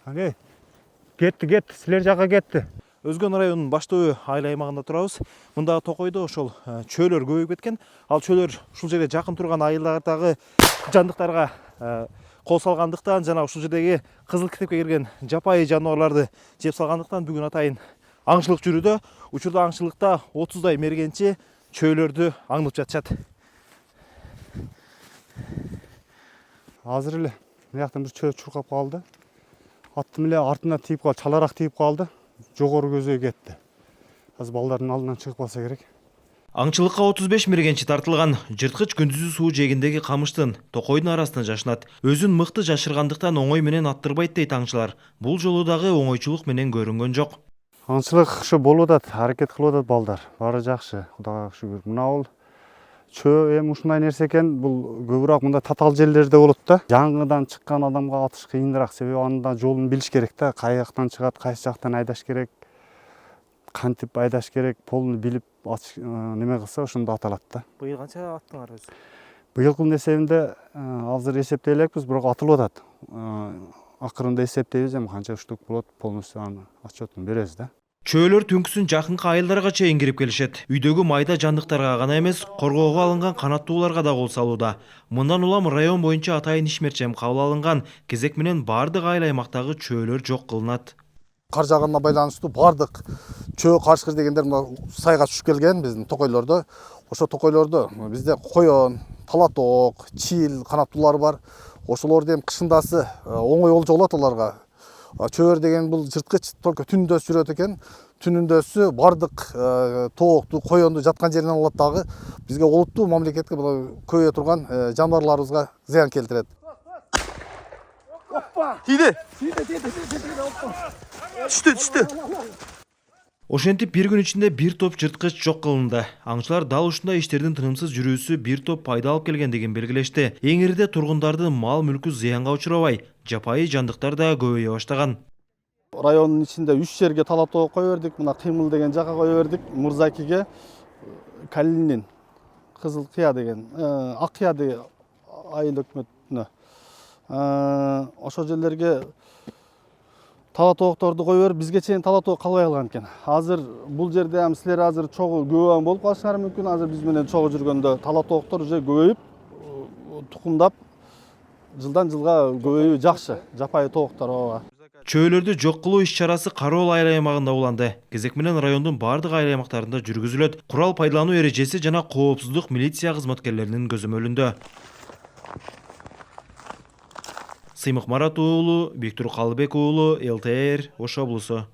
Ане, кетти, силер жака кетти. Өзгөн районунун баштоо айыл аймагында турабыз. Мындагы токойдо ошол чөөлөр көбөйүп кеткен. Ал чөөлөр ушул жерге жакын турган айылдардагы жандыктарга кол салгандыктан жана ушул жердеги кызыл китепке кирген жапайы жаныбарларды жеп салгандыктан бүгүн атайын аңчылык жүрүүдө. Учурда аңчылыкта 30дай мергенчи чөөлөрдү аңдып жатышат. Азыр эле мыяктан бир чөөл чуркап калды. Аттым эле артына тийип калды, чалаrak тийип калды. Жогору көзөй кетти. Азыр балдардын алдынан чыгып калса керек. Аңчылыкка 35 мергенчи тартылган. Жырткыч күндүзү суу жээгиндеги камыштын, токойдун арасына жашынат. Өзүн мыкты жашыргандыктан оңой менен аттырбайт дейт аңчылар. Бул жолу дагы оңойчулук менен көрүнгөн жок. Аңчылык ушу болуп атат, аракет кылып атат балдар. Баары жакшы, Кудайга шүгүр. Мына бул чөө эми ушундай нерсе экен, бул көбүрөөк мындай татаал жерлерде болот да. Жаңыдан чыккан адамга атыш кыйыныраак, себеби анда жолун билиш керек да. Кай жактан чыгат, кайсы жактан айдаш керек, кантип айдаш керек, полну билип неме кылса ошондо аталат да. Быйыл канча аттыңар өзү? Быйылкынын эсебинде азыр эсептей элекпиз, бирок атылып атат. Акырында эсептейбиз, эми канча штук болот, полностью анын отчетун беребиз да. Чөөлөр түнкүсүн жакынкы айылдарга чейин кирип келишет. Үйдөгү майда жандыктарга гана эмес, коргоого алынган канаттууларга да кол салууда. Мындан улам район боюнча атайын ишмерчем кабыл алынган, кезек менен бардык айыл аймактагы чөөлөр жок кылынат. Кар жаагына байланыштуу бардык чөө карышкыр дегендер сайга түшүп келген биздин токойлордо. Ошо токойлордо бизде коён, талатоок, чил канаттуулар бар. Ошолорду эми кышындасы оңой болчу болот аларга. Чөөр деген бул жырткыч только түндө жүрөт экен. Түнүндөсү бардык тоокту, коёнду жаткан жеринен алат дагы. Бизге олуттуу мамлекетке көбөйө турган жаныбарларыбызга зыян келтирет. Тийди. Түштү. Ошентип бир күн ичинде бир топ жырткыч жок кылынды. Аңчылар дал ушундай иштердин тынымсыз жүрүүсү бир топ пайда алып келгендигин белгилешти. Эң ириде тургундардын мал мүлкү зыянга учурабай, жапайы жандыктар да көбөйө баштаган. Райондун ичинде 3 жерге талатоо кое бердик. Мына Кыймыл деген жака кое бердик. Мырзакиге, Калинин, Кызыл Кыя деген, Ак Кыя деген айыл өкмөтүнө. Ошол жерлерге талатоокторду кое берип, бизге чейин талатоо калбай калган экен. Азыр бул жерде ham силер азыр чогуу көбөйгөн болуп калышыңар мүмкүн. Азыр биз менен чогуу жүргөндө талатооктор уже көбөйүп, тукумдап, жылдан жылга көбөйүү жакшы. Жапайы тооктор ооба. Чөөлөрдү жок кылуу иш-чарасы Кароол айыл аймагында уланды. Кезек менен райондун бардык айыл аймактарында жүргүзүлөт. Курал пайдалануу эрежеси жана коопсуздук милиция кызматкерлеринин көзөмөлүндө. Сыймык Марат уулу, Биктур Калыбек уулу, ЛТР, Ош облусу.